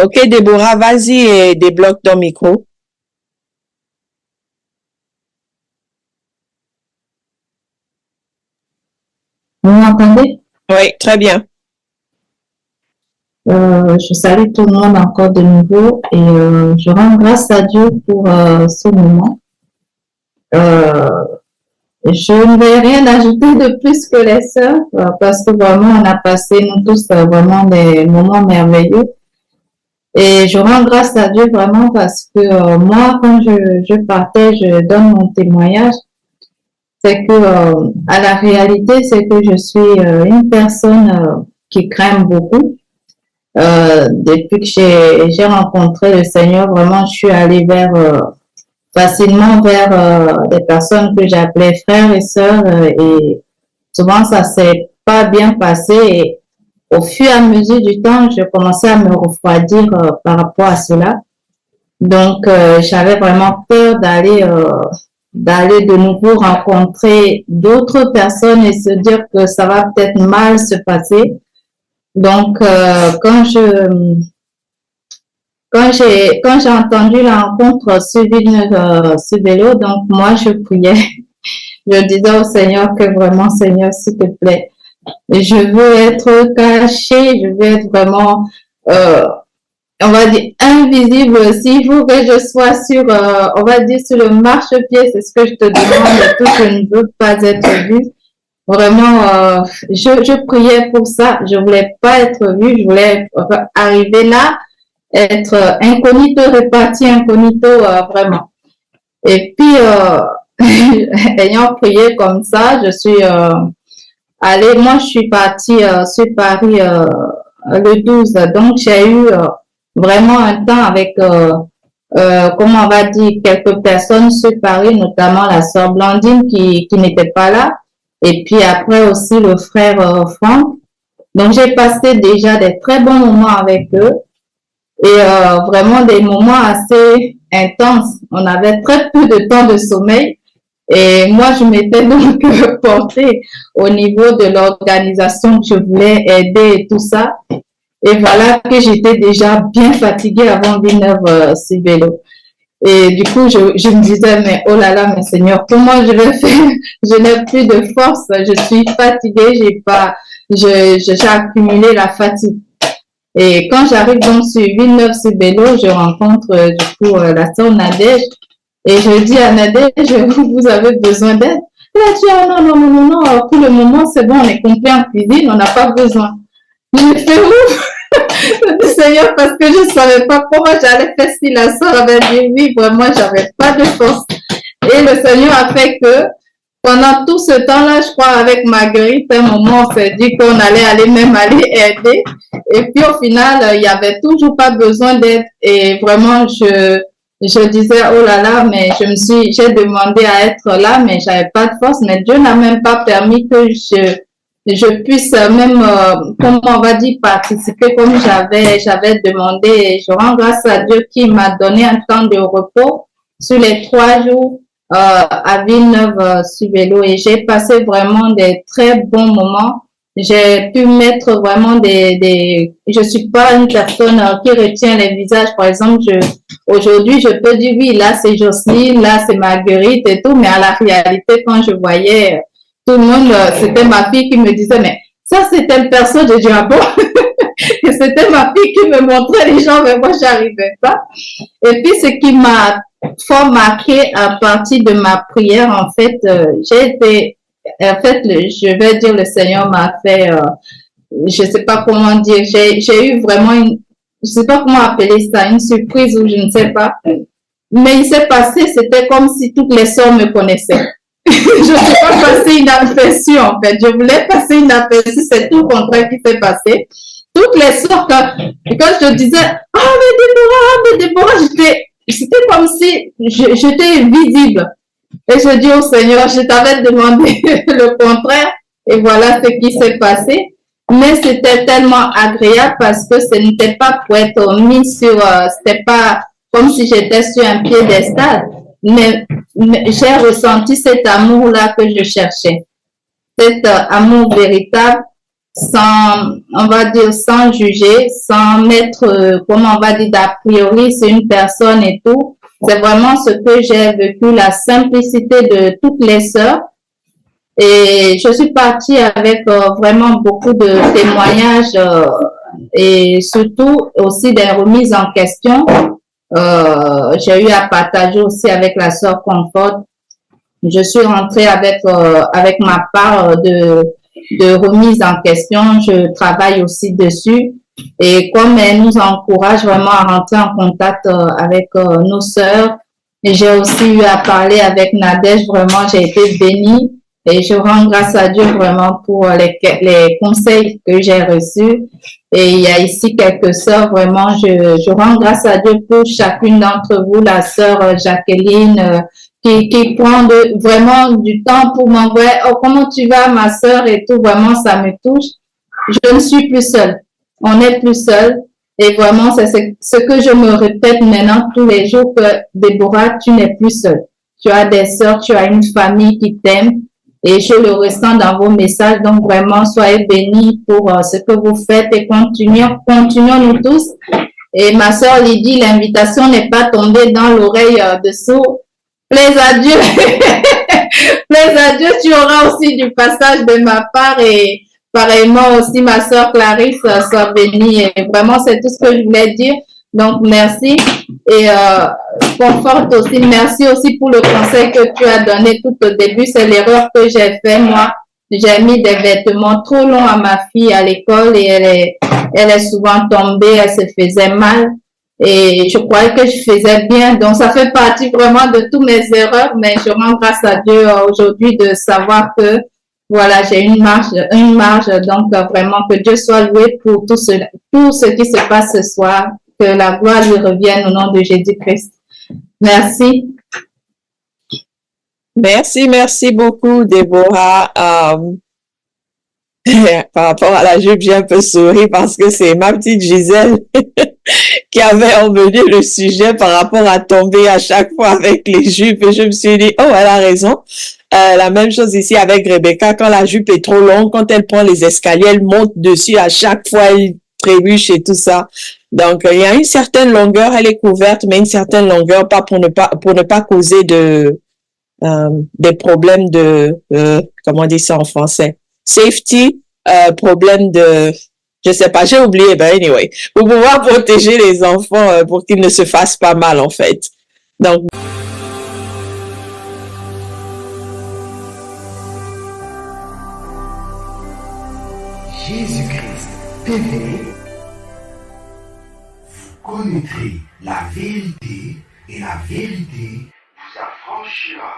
Ok, Déborah, vas-y et débloque ton micro. Vous m'entendez? Oui, très bien. Je salue tout le monde encore de nouveau et je rends grâce à Dieu pour ce moment. Euh, je ne vais rien ajouter de plus que les sœurs parce que vraiment on a passé nous tous vraiment des moments merveilleux et je rends grâce à Dieu vraiment parce que moi quand je partais, je donne mon témoignage, c'est que à la réalité c'est que je suis une personne qui craint beaucoup. Depuis que j'ai rencontré le Seigneur, vraiment, je suis allée vers facilement vers des personnes que j'appelais frères et sœurs et souvent ça s'est pas bien passé et au fur et à mesure du temps, je commençais à me refroidir par rapport à cela. Donc, j'avais vraiment peur d'aller de nouveau rencontrer d'autres personnes et se dire que ça va peut-être mal se passer. Donc, quand j'ai entendu la rencontre sur Villeneuve, sur vélo, donc moi je priais, je disais au Seigneur que vraiment Seigneur s'il te plaît, je veux être caché, je veux être vraiment, euh, on va dire invisible. S'il faut que je sois sur, on va dire sur le marchepied, c'est ce que je te demande, tout je ne veux pas être vu. Vraiment, je priais pour ça. Je voulais pas être vue. Je voulais arriver là, être incognito, réparti incognito, vraiment. Et puis, ayant prié comme ça, je suis allée. Moi, je suis partie sur Paris le 12. Donc, j'ai eu vraiment un temps avec, comment on va dire, quelques personnes sur Paris, notamment la sœur Blandine qui n'était pas là. Et puis après aussi le frère Franck. Donc j'ai passé déjà des très bons moments avec eux et vraiment des moments assez intenses. On avait très peu de temps de sommeil et moi je m'étais donc portée au niveau de l'organisation que je voulais aider et tout ça. Et voilà que j'étais déjà bien fatiguée avant Villeneuve sur vélo. Et du coup, je me disais, mais oh là là, mais Seigneur, comment je vais faire? Je n'ai plus de force, je suis fatiguée, j'ai accumulé la fatigue. Et quand j'arrive donc sur Villeneuve sur vélo, je rencontre du coup la sœur Nadège et je dis à Nadège, vous avez besoin d'aide? Elle a dit, ah non, non, non, non, non, pour le moment, c'est bon, on est complet en cuisine, on n'a pas besoin. Je me fais ouf! Seigneur, parce que je ne savais pas comment j'allais faire si la soeur avait dit oui, vraiment, j'avais pas de force. Et le Seigneur a fait que pendant tout ce temps-là, je crois, avec Marguerite, à un moment, on s'est dit qu'on allait même aller aider. Et puis, au final, il n'y avait toujours pas besoin d'aide. Et vraiment, je disais, oh là là, mais j'ai demandé à être là, mais j'avais pas de force. Mais Dieu n'a même pas permis que je puisse même, comme on va dire, participer comme j'avais demandé. Et je rends grâce à Dieu qui m'a donné un temps de repos sur les 3 jours à Villeneuve sur vélo. Et j'ai passé vraiment des très bons moments. J'ai pu mettre vraiment je suis pas une personne qui retient les visages. Par exemple, aujourd'hui, je peux dire oui, là c'est Jocelyne, là c'est Marguerite et tout, mais à la réalité, quand je voyais tout le monde, c'était ma fille qui me disait, mais ça c'est telle personne, je dis ah bon? Et c'était ma fille qui me montrait les gens, mais moi j'arrivais pas. Et puis ce qui m'a fort marqué à partir de ma prière, en fait, en fait, je vais dire, le Seigneur m'a fait, je sais pas comment dire, j'ai eu vraiment je sais pas comment appeler ça, une surprise ou je ne sais pas. Mais il s'est passé, c'était comme si toutes les sœurs me connaissaient. Je ne sais pas passer inaperçue, en fait. Je voulais passer inaperçue, c'est tout le contraire qui s'est passé. Toutes les sœurs, quand je disais, ah, mais Déborah, c'était comme si j'étais visible. Et je dis au Seigneur, je t'avais demandé le contraire. Et voilà ce qui s'est passé. Mais c'était tellement agréable parce que ce n'était pas pour être mis sur, c'était pas comme si j'étais sur un piédestal. Mais j'ai ressenti cet amour-là que je cherchais. Cet amour véritable sans, on va dire, sans juger, sans mettre, comment on va dire, d'a priori sur une personne et tout. C'est vraiment ce que j'ai vécu, la simplicité de toutes les sœurs. Et je suis partie avec vraiment beaucoup de témoignages et surtout aussi des remises en question. J'ai eu à partager aussi avec la sœur Confort. Je suis rentrée avec ma part de remise en question. Je travaille aussi dessus. Et comme elle nous encourage vraiment à rentrer en contact avec nos sœurs, et j'ai aussi eu à parler avec Nadège, vraiment, j'ai été bénie. Et je rends grâce à Dieu vraiment pour les conseils que j'ai reçus. Et il y a ici quelques sœurs, vraiment, je rends grâce à Dieu pour chacune d'entre vous, la sœur Jacqueline, qui prend vraiment du temps pour m'envoyer, oh, comment tu vas, ma sœur, et tout, vraiment, ça me touche. Je ne suis plus seule. On n'est plus seul. Et vraiment, c'est ce que je me répète maintenant tous les jours que Déborah, tu n'es plus seule. Tu as des sœurs, tu as une famille qui t'aime. Et je le ressens dans vos messages. Donc vraiment, soyez bénis pour ce que vous faites et continuons nous tous. Et ma sœur Lydie, l'invitation n'est pas tombée dans l'oreille dessous. Plaise à Dieu. Plaise à Dieu, tu auras aussi du passage de ma part et pareillement aussi ma sœur Clarisse, soit bénie. Et vraiment, c'est tout ce que je voulais dire. Donc, merci. Et Conforte aussi, merci aussi pour le conseil que tu as donné tout au début. C'est l'erreur que j'ai fait, moi. J'ai mis des vêtements trop longs à ma fille à l'école et elle est souvent tombée, elle se faisait mal. Et je croyais que je faisais bien. Donc, ça fait partie vraiment de toutes mes erreurs, mais je rends grâce à Dieu aujourd'hui de savoir que, voilà, j'ai une marge. Donc, vraiment, que Dieu soit loué pour tout ce qui se passe ce soir. Que la gloire lui revienne au nom de Jésus-Christ. Merci. Merci beaucoup, Déborah. Par rapport à la jupe, j'ai un peu souri parce que c'est ma petite Gisèle qui avait emmené le sujet par rapport à tomber à chaque fois avec les jupes. Et je me suis dit, oh, elle a raison. La même chose ici avec Rebecca. Quand la jupe est trop longue, quand elle prend les escaliers, elle monte dessus à chaque fois, elle trébuche et tout ça. Donc, il y a une certaine longueur, elle est couverte, mais une certaine longueur, pas pour ne pas causer des problèmes comment on dit ça en français? Safety, problème je sais pas, j'ai oublié, ben anyway. Pour pouvoir protéger les enfants, pour qu'ils ne se fassent pas mal, en fait. Donc, Jésus-Christ TV, vous connaîtrez la vérité et la vérité vous affranchira.